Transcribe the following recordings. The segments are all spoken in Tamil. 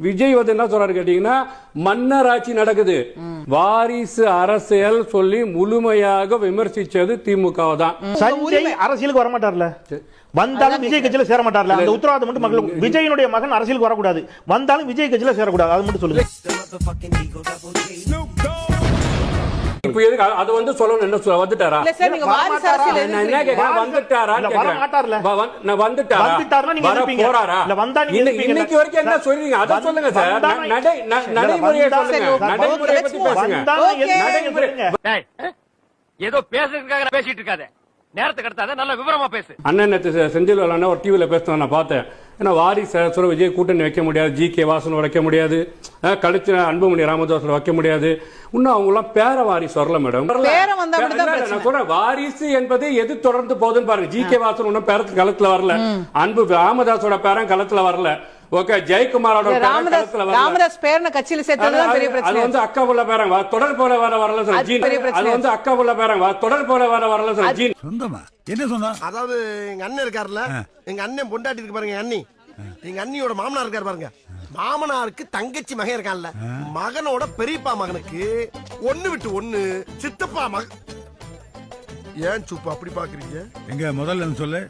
விஜய் வந்து என்ன சொல்றாரு கேட்டீங்கன்னா, மன்னர் ஆட்சி நடக்குது, வாரிசு அரசியல் சொல்லி முழுமையாக விமர்சிச்சது திமுக தான். சஞ்சய் அரசியலுக்கு வர மாட்டார்ல, வந்தாலும் விஜய் கட்சியில சேர மாட்டார்ல. அந்த உத்தரவாதம் மட்டும் மக்களுக்கு. விஜயனுடைய மகன் அரசியலுக்கு வரக்கூடாது, வந்தாலும் விஜய் கட்சியில சேரக்கூடாது, அது மட்டும் சொல்லுங்க. இப்ப எதுக்கு அது வந்து சொல்லணும்? என்ன சொல்ல வந்துட்டாரா? இல்ல சார், நீங்க வாரிசு அரசியல் நான் என்ன கேக்குறேன், வந்துட்டாரா வர மாட்டார்ல, நான் வந்துட்டாரா நீங்க வர போறாரா? இல்ல வந்தா நீங்க இன்னைக்கு வரைக்கும் என்ன சொல்றீங்க அத சொல்லுங்க சார். நடைமுறையை சொல்லுங்க, நடைமுறையை பத்தி பேசுங்க. நடைமுறை ஏதோ பேசுறதுக்காக பேசிட்டு இருக்காதே, நேரத்தை கடத்தாத, நல்ல விவரமா பேசு. அண்ணன் செந்தில் வேளாண் ஒரு டிவில பேசுறத நான் பார்த்தேன். ஏன்னா வாரிசு விஜய் கூட்டணி வைக்க முடியாது, ஜி.கே. வாசன் வைக்க முடியாது, கழிச்சு அன்புமணி ராமதாஸ் வைக்க முடியாது. இன்னும் அவங்க எல்லாம் பேர வாரிசு வரல மேடம். நான் சொல்றேன், வாரிசு என்பது எது தொடர்ந்து போகுதுன்னு பாருங்க. ஜி.கே. வாசன் ஒன்னும் பேரத்து களத்துல வரல, அன்பு ராமதாஸோட பேரன் களத்துல வரல, ஓகே, ஜெயக்குமாரோட ராமதாஸ் பேரன கட்சியில சேர்த்ததுதான் பெரிய பிரச்சனை. அது வந்து அக்கா புள்ள பேரங்க தொடர் போல வரல சார் ஜீன். அது வந்து அக்கா புள்ள பேரங்க தொடர் போல வரல சார் ஜீன். சொந்தமா என்ன சொன்னா? அதாவது எங்க அண்ணன் இருக்காருல்ல, எங்க அண்ணன் பொண்டாட்டி இருக்கு பாருங்க, அண்ணி, எங்க அண்ணியோட மாமனார் இருக்காரு பாருங்க, மாமனாருக்கு தங்கச்சி மகன் இருக்கான்ல, மகனோட பெரியப்பா மகனுக்கு ஒண்ணு விட்டு ஒண்ணு சித்தப்பா மகன். ஏன் சுப்பு அப்படி பாக்குறீங்க? எங்க முதல்ல சொல்லு.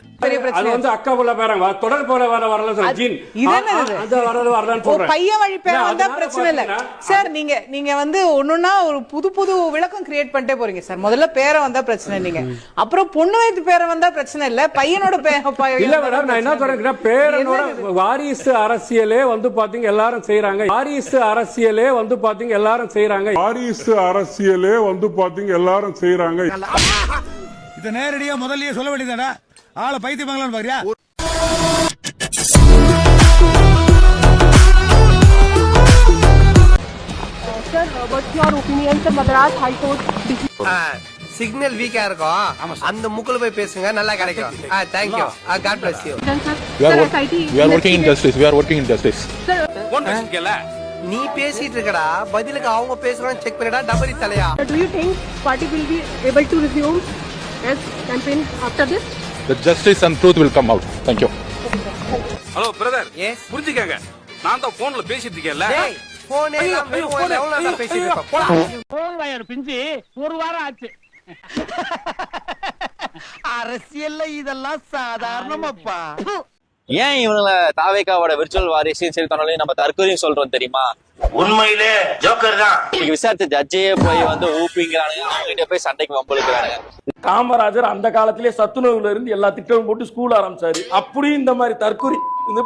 அது வந்து அக்கா புள்ள பேரங்க தொடர் போல வரல சார் ஜீன். அது வரலன்னு சொல்றேன். பையன் வழி பேர் வந்தா பிரச்சனை இல்ல சார். நீங்க வந்து ஒண்ணுன்னா ஒரு புது விளக்கம் கிரியேட் பண்ணிட்டே போறீங்க சார். முதல்ல பேரை வந்தா பிரச்சனை இல்லைங்க, அப்புறம் பொண்ணு வயது பேரை வந்தா பிரச்சனை இல்ல, பையனோட இல்ல மேடம். நான் என்ன சொல்றேன், பேரனோட வாரிசு அரசியலே வந்து பாத்தீங்க எல்லாரும் செய்யறாங்க. வாரிசு அரசியலே வந்து பாத்தீங்க எல்லாரும் செய்யறாங்க. வாரிசு அரசியலே வந்து பாத்தீங்க எல்லாரும் செய்யறாங்க. இத நேரடியா முதல்லயே சொல்ல வேண்டியதாடா, ஆளை பைத்தியமாங்களான்னு பாக்குறியா? Sir, what's your opinion on Madras High Court? Signal வீக்கா இருக்கும், அந்த முக்குல போய் பேசுங்க, நல்லா கிடைக்கும். Thank you. God bless you. We are working in justice. We are working in justice. ஒன் பேசிக்கல, நீ பேசிட்டு இருக்கடா, பதிலுக்கு அவங்க பேசுறான்னு check பண்ணிடா, டபரி Thalaiya. Do you think party will be able to resume as campaign after this? The justice and truth will come out. Thank you. Hello brother, புரிஞ்சுக்கங்க, நான் தான் போன்ல பேசிட்டு இருக்கேன்ல. போனே எவ்வளவு பேசிட்டு இருப்பேன். போன் வயர் பிஞ்சி ஒரு வாரம் ஆச்சு. அரசியல்ல இதெல்லாம் சாதாரணமாப்பா. ஏன் இவங்கள தாவேகாவோட விர்ச்சுவல் வாரிசையும் சரி தன்னாலையும் நம்ம தற்கொலையும் சொல்றோம் தெரியுமா? உண்மையிலே ஜோக்கர் தான். விசாரித்த ஜட்ஜையே போய் வந்து ஊப்பிங்கிறானுங்க, அவங்ககிட்ட போய் சண்டைக்கு வம்பளுக்குறானுங்க. காமராஜர் அந்த காலத்திலே சத்துணவுல இருந்து எல்லா திட்டமும் போட்டு ஸ்கூல் ஆரம்பிச்சாரு. அப்படியும் இந்த மாதிரி தற்கொலை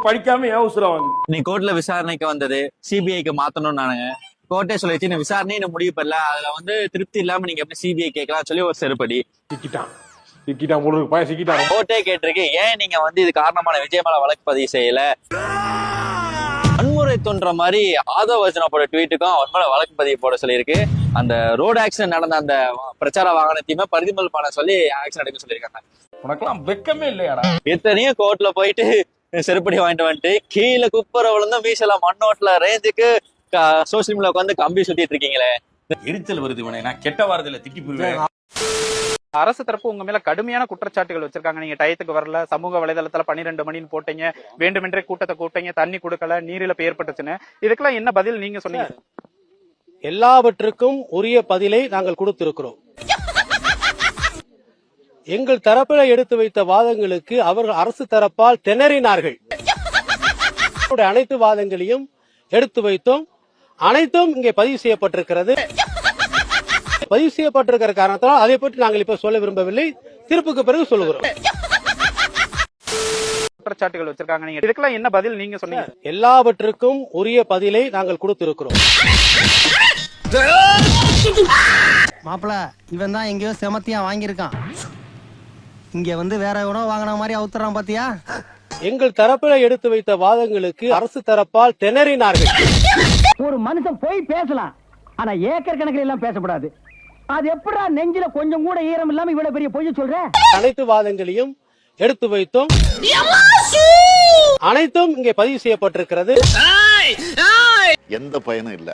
படிக்காம ஏன் உசுரவாங்க? நீ கோர்ட்ல விசாரணைக்கு வந்தது சிபிஐக்கு மாத்தணும் நானுங்க. கோர்ட்டே சொல்லிச்சு, இந்த விசாரணையை முடிவு பண்ணல, அதுல வந்து திருப்தி இல்லாம நீங்க எப்படி சிபிஐ கேட்கலாம் சொல்லி ஒரு செருப்படி கோர்ட்டே கேட்டிருக்கு. ஏன் நீங்க வந்து இது காரணமான விஜய் மேல வழக்கு பதிவு செய்யல? வன்முறை தோன்ற மாதிரி ஆதவ அர்ஜுனா போட ட்வீட்டுக்கும் அவன் மேல வழக்கு பதிவு போட சொல்லியிருக்கு. அந்த ரோடு ஆக்சிடென்ட் நடந்த அந்த பிரச்சார வாகனத்தையுமே பறிமுதல் பண்ண சொல்லி ஆக்ஷன் எடுக்க சொல்லியிருக்காங்க. உனக்கெல்லாம் வெக்கமே இல்லையாடா? எத்தனையோ கோர்ட்ல போயிட்டு செருப்படி வாங்கிட்டு வந்துட்டு கீழே குப்பரை விழுந்தும் வீசலாம் மண்ணோட்ல ரேஞ்சுக்கு சோசியல் மீடியா உட்காந்து கம்பி சுத்திட்டு இருக்கீங்களே. எரிச்சல் வருது இவனை, நான் கெட்ட வாரத்துல திட்டி போயிருவேன். அரசு தரப்பு உங்க மேல கடுமையான குற்றச்சாட்டுகள் வச்சிருக்காங்க. நீங்க டயத்துக்கு வரல, சமூக வலைதளத்துல 12 மணின்னு போட்டீங்க, வேண்டுமென்றே கூட்டத்தை கூட்டீங்க, தண்ணி கொடுக்கல, நீரிழப்பு ஏற்பட்டுச்சுன்னு. இதுக்கெல்லாம் என்ன பதில் நீங்க சொன்னீங்க? எல்லாவற்றுக்கும் உரிய பதிலை நாங்கள் கொடுத்திருக்கிறோம். எங்கள் தரப்பில எடுத்து வைத்த வாதங்களுக்கு அவர்கள் அரசு தரப்பால் திணறினார்கள். அனைத்து வாதங்களையும் எடுத்து வைத்தோம், அனைத்தும் இங்கே பதிவு செய்யப்பட்டிருக்கிறது. பதிவு செய்யப்பட்டிருக்கிற காரணத்தால் அதை பற்றி நாங்கள் இப்ப சொல்ல விரும்பவில்லை, தீர்ப்புக்கு பிறகு சொல்லுகிறோம். குற்றச்சாட்டுகள் வச்சிருக்காங்க. நீங்க இதுக்கெல்லாம் என்ன பதில் நீங்க சொன்னீங்க? எல்லாவற்றுக்கும் உரிய பதிலை நாங்கள் கொடுத்திருக்கிறோம். மாப்பிள, இவன் தான் எங்கேயோ செமத்தியா வாங்கியிருக்கான், இங்க வந்து வேற எவனோ வாங்கின மாதிரி அவுத்துறான் பாத்தியா? எங்கள் தரப்பில எடுத்து வைத்த வாதங்களுக்கு அரசு தரப்பால் திணறினார்கள். ஒரு மனுஷன் போய் பேசலாம், ஆனா ஏக்கர் கணக்கில் எல்லாம் பேசக்கூடாது. அது எப்படா நெஞ்சில கொஞ்சம் கூட ஈரம் இல்லாம இவ்வளவு பெரிய பொய் சொல்ற? அனைத்து வாதங்களையும் எடுத்து வைத்தோம், அனைத்தும் இங்கே பதிவு செய்யப்பட்டிருக்கிறது. எந்த பயனும் இல்ல.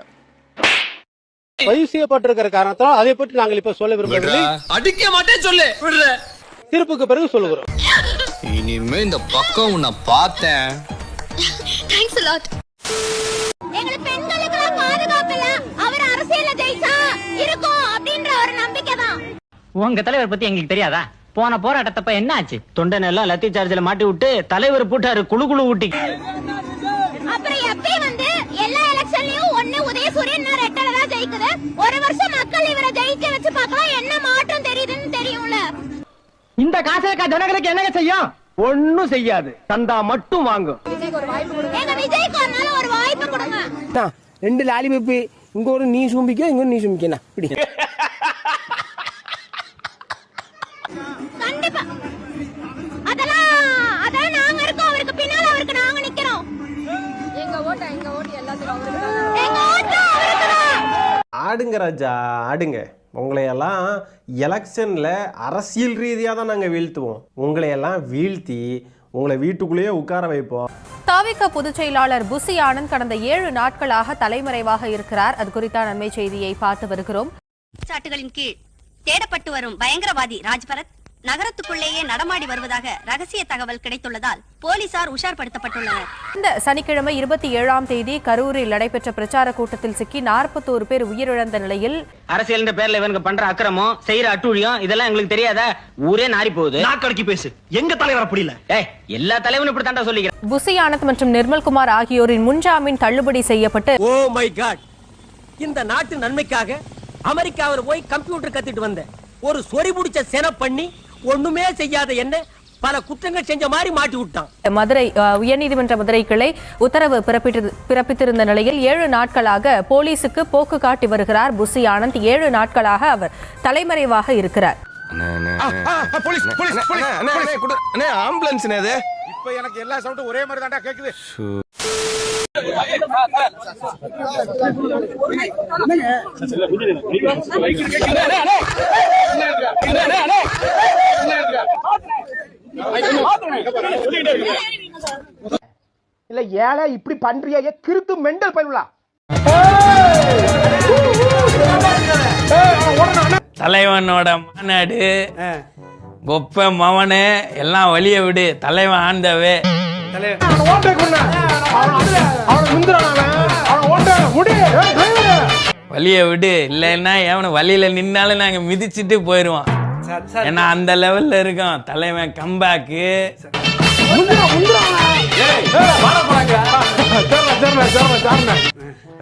பதிவு செய்யப்பட்டிருக்கிற காரணத்தால் அதை பற்றி நாங்கள் இப்ப சொல்ல விரும்பவில்லை, அடிக்க மாட்டேன் சொல்லு, தீர்ப்புக்கு பிறகு சொல்லுகிறோம். இனிமே இந்த பக்கம் உன்னை பார்த்தேன். பெண்களுக்கு பாதுகாப்பு இல்ல, அவர் அரசியல்ல ஜெயிச்சா இருக்கும் அப்படின்ற ஒரு நம்பிக்கை தான். உங்க தலைவர் பத்தி எங்களுக்கு தெரியாதா? போன போராட்டத்தப்ப என்ன ஆச்சு? தொண்டன் எல்லாம் லத்தி சார்ஜ்ல மாட்டி விட்டு தலைவர் போட்டாரு குழு ஊட்டி. அப்புறம் எப்படி வந்து எல்லா எலெக்ஷன்லயும் ஒண்ணு உதயசூரியன் ரெட்டல தான் ஜெயிக்குது. ஒரு வருஷம் மக்கள் இவரை ஜெயிக்க வச்சு பார்க்கலாம், என்ன மாற்றம் தெரியுதுன்னு தெரியும்ல. இந்த காசை ஜனங்களுக்கு என்னங்க செய்யும்? ஒண்ணும் செய்யாது, தந்தா மட்டும் வாங்கும். எங்க விஜய்க்கு ஒரு வாய்ப்பு கொடுங்க. 2 லாலிபப்பு, இங்க ஒரு நீ சும்பிக்க, இங்க நீ சும்பிக்கணும். இப்படி கண்டிப்பா அதெல்லாம் நாங்க இருக்கோம், அவருக்கு பின்னால அவருக்கு நாங்க நிக்கிறோம். எங்க ஓட்டு எல்லாத்துக்கும் அவருக்கு. எங்க ஓட்டு அவருக்கு தான். ஆடுங்க ராஜா ஆடுங்க. உங்களையெல்லாம் எலெக்ஷன்ல அரசியல் ரீதியாக தான் நாங்கள் வீழ்த்துவோம். உங்களையெல்லாம் வீழ்த்தி உங்களை வீட்டுக்குள்ளேயே உட்கார வைப்போம். தாவிக பொதுச் செயலாளர் புசி ஆனந்த் கடந்த 7 நாட்களாக தலைமறைவாக இருக்கிறார். அது குறித்த நன்மை செய்தியை பார்த்து வருகிறோம். சாட்டுகளின் கீழ் தேடப்பட்டு வரும் பயங்கரவாதி ராஜ்பரத் நகரத்துக்குள்ளேயே நடமாடி வருவதாக ரகசிய தகவல் கிடைத்துள்ளதால் போலீசார் உஷார்படுத்தப்பட்டுள்ளனர். இந்த சனிக்கிழமை 27ஆம் தேதி கரூரில் நடைபெற்ற பிரச்சார கூட்டத்தில் சிக்கி 41 பேர் உயிரிழந்த நிலையில் அரசியல் பேர்ல இவங்க பண்ற அக்கிரமம் செய்யற அட்டூழியம் இதெல்லாம் எங்களுக்கு தெரியாதா? ஊரே நாரி போகுது. நாக்கடிக்கு பேசு. எங்க தலைவர் அப்படி இல்ல. எல்லா தலைவனும் இப்படி தாண்டா சொல்லிக்கிறேன். புசி ஆனந்த் மற்றும் நிர்மல்குமார் ஆகியோரின் முன்ஜாமீன் தள்ளுபடி செய்யப்பட்டு ஓ மை காட், இந்த நாட்டு நன்மைக்காக அமெரிக்காவில் போய் கம்ப்யூட்டர் கத்துட்டு வந்த ஒரு சொறி புடிச்ச சென பண்ணி ஒண்ணுமே செய்யாத என்ன பல குற்றங்கள் செஞ்ச மாதிரி மாட்டி விட்டான். மதுரை உயர்நீதிமன்ற மதுரை கிளை உத்தரவு பிறப்பித்திருந்த நிலையில் 7 நாட்களாக போலீசுக்கு போக்கு காட்டி வருகிறார் புசி ஆனந்த். 7 நாட்களாக அவர் தலைமறைவாக இருக்கிறார். ஆம்புலன்ஸ் இப்ப எனக்கு எல்லா சவுண்டும் ஒரே மாதிரி தான்டா கேக்குது. இல்ல ஏழை இப்படி பண்றியா? கிறுத்து மெண்டல் பயிலா. தலைவனோட மாநாடு கொப்ப மவனு எல்லாம் வழிய விடு, தலைவன் ஆண்டவே. வழிய விடு, இல்லைன்னா எவனு வழியில நின்னாலும் நாங்க மிதிச்சுட்டு போயிருவோம். ஏன்னா அந்த லெவல்ல இருக்கோம் தலைவன். கம்பேக்கு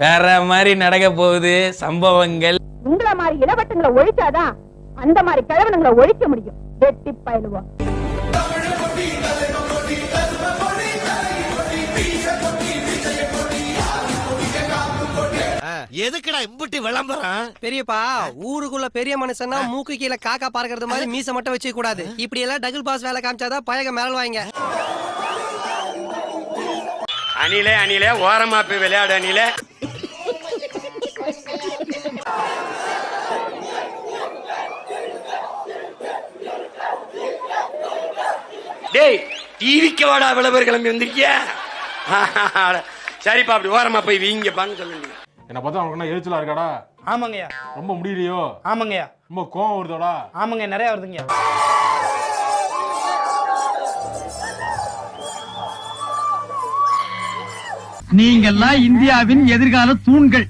வேற மாதிரி நடக்க போகுது சம்பவங்கள். உங்கள மாதிரி இளவட்டங்களை ஒழிச்சாதான் அந்த மாதிரி கிழவனுங்களை ஒழிக்க முடியும். வெட்டி பயிலுவோம். எதுக்குடா இம்புட்டி விளம்பரம்? பெரியப்பா, ஊருக்குள்ள பெரிய மனுஷனா மூக்கு கீழே காக்கா பார்க்கறது மாதிரி மீச மட்டும் வச்சுக்க கூடாது. இப்படி எல்லாம் டபுள் பாஸ் வேலை காமிச்சாதான் பயக மேல வாங்க. அணிலே ஓரமா போய் விளையாடு அணிலே. டேய் டிவிக்கு வாடா விளம்பரம் கிளம்பி வந்திருக்கிய. சரிப்பா, அப்படி ஓரமா போய் வீங்க பான்னு சொல்லுங்க. என்ன பார்த்தா அவனுக்கு எரிச்சலா இருக்காடா? ஆமாங்கய்யா. ரொம்ப முடியலையோ? ஆமாங்கய்யா. ரொம்ப கோவம் வருதோடா? ஆமாங்க, நிறைய வருதுங்கய்யா. நீங்கெல்லாம் இந்தியாவின் எதிர்கால தூண்கள்.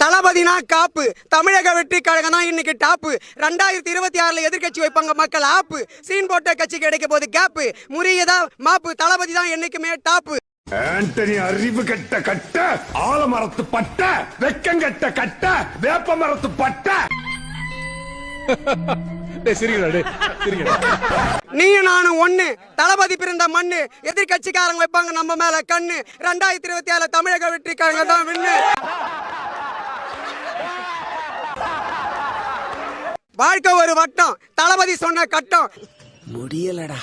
தளபதினா காப்பு. தமிழக வெற்றி கழகம் தான் இன்னைக்கு டாப்பு. 2026 எதிர்கட்சி வைப்பாங்க மக்கள் ஆப்பு. சீன் போட்ட கட்சிக்கு கிடைக்க போது கேப்பு. முறியதா மாப்பு. தளபதி தான் என்னைக்குமே டாப்பு. ஆண்டனி அறிவு கட்ட கட்ட, ஆலமரத்து பட்ட, வெக்கங்கட்ட கட்ட, வேப்ப மரத்து பட்ட. நீயும் நானும் ஒண்ணு. தளபதி பிறந்த மண்ணு. எதிர்கட்சிக்காரங்க வைப்பாங்க நம்ம மேல கண்ணு. 2027 தமிழக வெற்றி கழகம் தான் விண்ணு. வாழ்க்கை ஒரு வட்டம். தளபதி சொன்ன கட்டம். முடியலடா,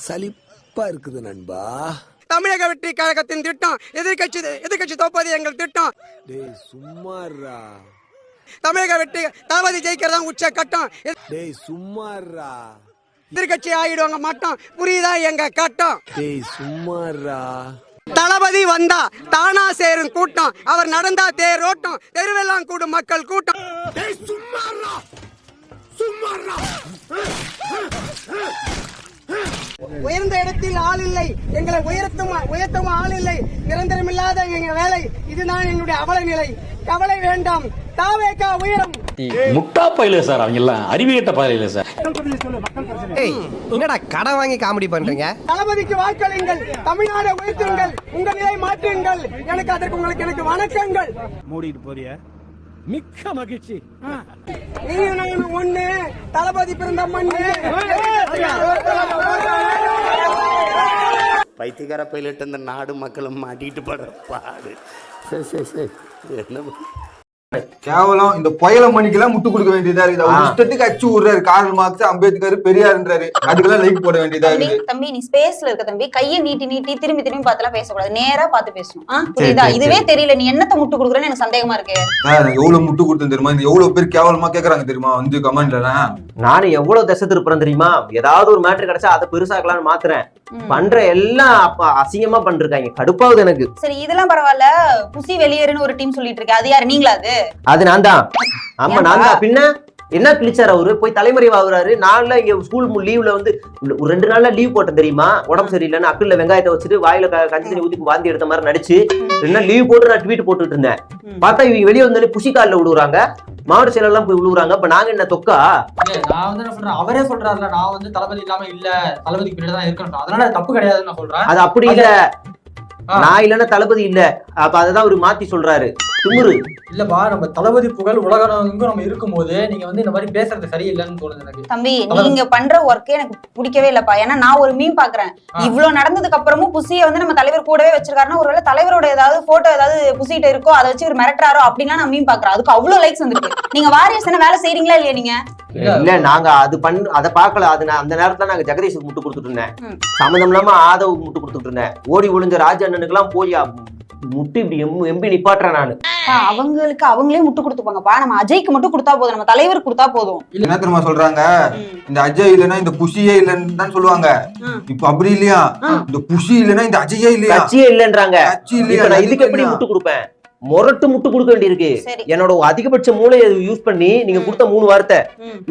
சலிப்பா இருக்குது நண்பா. தமிழக வெற்றி கழகத்தின் திட்டம். எதிர்கட்சி தோப்பது எங்கள் திட்டம். டேய் சும்மாறா. தமிழக வெற்றி தளபதி ஜெயிக்கிறதா உச்ச கட்டம். டேய் சும்மாறா. எதிர்கட்சி ஆயிடுவாங்க மட்டம். புரியுதா எங்க கட்டம்? டேய் சும்மாறா. தளபதி வந்தா தானா சேரும் கூட்டம். அவர் நடந்தா தேரோட்டம். தெருவெல்லாம் கூடும் மக்கள் கூட்டம். டேய் சும்மாறா. சும்மாறா. உயர்ந்த இடத்தில் ஆள் இல்லை. எங்களை உயர்த்தும் ஆள் இல்லை. நிரந்தரமில்லா எங்க வேலை, இதுதான் எங்களுடைய அவல நிலை. கவலை வேண்டாம், தாவேகா உயரும். முட்டா பயில சார், அவங்க எல்லாம் அறிவியட்ட பயில சார். என்னடா கடன் வாங்கி காமெடி பண்றீங்க? தளபதிக்கு வாக்களியுங்கள், தமிழ்நாடு உயர்த்துங்கள், உங்க நிலை மாற்றுங்கள். எனக்கு அதற்கு எனக்கு வணக்கங்கள். மூடிட்டு போறியா? மிக்க மகிழ்ச்சி. நீங்க நாங்க ஒண்ணு, தளபதி பிறந்த மண்ணு. பைத்தியக்கார பைலட் இந்த நாடு மக்களும் மாட்டிட்டு படுற பாடு. சரி என்ன கேவலம். இந்த புயல மணிக்கெல்லாம் முட்டு கொடுக்க வேண்டியதா இருக்கு. அவர் இஷ்டத்துக்கு அச்சு விடுறாரு. கார்ல் மார்க்ஸ், அம்பேத்கர், பெரியார்ன்றாரு. அதுக்கெல்லாம் லைக் போட வேண்டியதா இருக்கு. தம்பி நீ ஸ்பேஸ்ல இருக்க தம்பி, கையை நீட்டி நீட்டி திரும்பி திரும்பி பார்த்தலாம் பேசக்கூடாது, நேரா பார்த்து பேசணும். புரியுதா? இதுவே தெரியல நீ என்னத்த முட்டு கொடுக்குறேன்னு எனக்கு சந்தேகமா இருக்கு. நான் எவ்வளவு முட்டு கொடுத்தேன் தெரியுமா? இந்த எவ்வளவு பேர் கேவலமா கேக்குறாங்க தெரியுமா வந்து கமெண்ட்ல. நானும் எவ்வளவு தசை திருப்புறேன் தெரியுமா? ஏதாவது ஒரு மேட்டர் கிடைச்சா அதை பெருசாக்கலாம்னு மாத்துறேன். பண்ற எல்லாம் அசிங்கமா பண்றாங்க, கடுப்பாவது எனக்கு. சரி இதெல்லாம் பரவாயில்ல, புசி வெளியேறுன்னு ஒரு டீம் சொல்லிட்டு இருக்கு, அது யாரு? நீங்களா? அது நான் தான். ஆமா நான் தான். பின்ன என்ன கிழிச்சார் அவரு? போய் தலைமறைவாகுறாரு. நான்ல இங்க ஸ்கூல் லீவ்ல வந்து ஒரு 2 நாள்ல லீவ் போட்டேன் தெரியுமா? உடம்பு சரியில்லைன்னு அக்கில வெங்காயத்தை வச்சுட்டு வாயில கஞ்சி தண்ணி ஊத்தி வாந்தி எடுத்த மாதிரி நடிச்சு 2 நாள் லீவ் போட்டு நான் ட்வீட் போட்டுட்டு இருந்தேன். பார்த்தா இவங்க வெளியே வந்தோடனே புஷி காலில் விடுறாங்க, மாவட்ட செயலர் எல்லாம் போய் விழுவுறாங்க. அப்ப நாங்க என்ன தொக்கா? நான் வந்து என்ன சொல்றேன், அவரே சொல்றாருல நான் வந்து தளபதி இல்லாம இல்ல, தளபதிக்கு பின்னாடி தான் இருக்கணும், அதனால தப்பு கிடையாதுன்னு நான் சொல்றேன். அது அப்படி இல்ல, நான் இல்லன்னா தளபதி இல்ல. அப்ப அததான் அவரு மாத்தி சொல்றாரு. திமுரு இல்லப்பா, நம்ம தளபதி புகழ் உலகம் நம்ம இருக்கும்போது நீங்க வந்து இந்த மாதிரி பேசுறது சரியில்லைன்னு தோணுது எனக்கு. தம்பி நீங்க பண்ற ஒர்க்கே எனக்கு பிடிக்கவே இல்லப்பா. ஏன்னா நான் ஒரு மீம் பாக்குறேன், இவ்வளவு நடந்ததுக்கு அப்புறமும் புசியை வந்து நம்ம தலைவர் கூடவே வச்சிருக்காருன்னா ஒருவேளை தலைவரோட ஏதாவது போட்டோ ஏதாவது புசிட்ட இருக்கோ அதை வச்சு ஒரு மிரட்டுறாரோ அப்படின்னா நான் மீம் பாக்குறேன். அதுக்கு அவ்வளவு லைக்ஸ் வந்துருக்கு. நீங்க வாரியர்ஸ் என்ன வேலை செய்றீங்களா இல்லையா? நீங்க இல்ல நாங்க அது அதை பாக்கல. அது அந்த நேரத்துல நாங்க ஜெகதீஷுக்கு முட்டு கொடுத்துட்டு இருந்தேன், சம்மந்தம் இல்லாம ஆதவுக்கு முட்டு கொடுத்துட்டு இருந்தேன். ஓடி ஒளிஞ்ச ராஜ அண்ணனுக்கு எல்லாம் போய் முட்டு இப்படி எம்பி நிப்பாட்டுறேன் நானு. அவங்களுக்கு அவங்களே முட்டு கொடுத்துப்பாங்கப்பா, நம்ம அஜய்க்கு மட்டும் கொடுத்தா போதும், நம்ம தலைவர் கொடுத்தா போதும். என்ன தெரியுமா சொல்றாங்க? இந்த அஜய் இல்லைன்னா இந்த புஷியே இல்லைன்னு தான் சொல்லுவாங்க. இப்ப அப்படி இல்லையா, இந்த புஷி இல்லைன்னா இந்த அஜயே இல்லையா, கட்சியே இல்லைன்றாங்க. நான் இதுக்கு எப்படி முட்டு கொடுப்பேன்? முரட்டு முட்டு கொடுக்க வேண்டியிருக்கு. என்னோட அதிகபட்ச மூளையை யூஸ் பண்ணி நீங்க கொடுத்த 3 வார்த்தை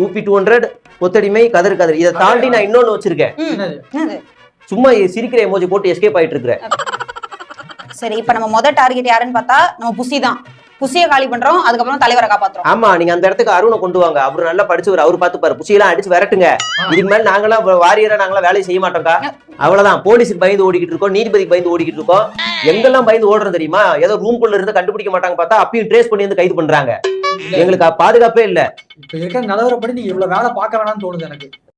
UP 200 கொத்தடிமை கதறு கதறு, இதை தாண்டி நான் இன்னொன்னு வச்சிருக்கேன். சும்மா சிரிக்கிற எமோஜி போட்டு எஸ்கேப் ஆயிட்டு இருக்கிறேன். சரி இப்ப நம்ம முதல் டார்கெட் யாருன்னு பார்த்தா நம்ம புசி தான். புசியை காலி பண்றோம், அதுக்கப்புறம் தலைவரை காப்பாத்துறோம். ஆமா நீங்க அந்த இடத்துக்கு அருணை கொண்டு வாங்க, அவரு நல்லா படிச்சவர், அவரு பாத்துப்பாரு. புசியெல்லாம் அடிச்சு விரட்டுங்க. இதுக்கு மேல நாங்களாம் வாரியரா நாங்களாம் வேலையை செய்ய மாட்டோம்க்கா. அவ்வளவுதான். போலீஸுக்கு பயந்து ஓடிக்கிட்டு இருக்கோம், நீதிபதிக்கு பயந்து ஓடிக்கிட்டு இருக்கோம். எங்கெல்லாம் பயந்து ஓடுறோம் தெரியுமா? ஏதோ ரூம்குள்ள இருந்து கண்டுபிடிக்க மாட்டாங்க பார்த்தா அப்பயும் ட்ரேஸ் பண்ணி வந்து கைது பண்றாங்க. எங்களுக்கு பாதுகாப்பே இல்ல. இப்ப இருக்க நிலவரப்படி நீங்க இவ்வளவு வேலை பார்க்க வேணாம்னு தோணுது எனக்கு.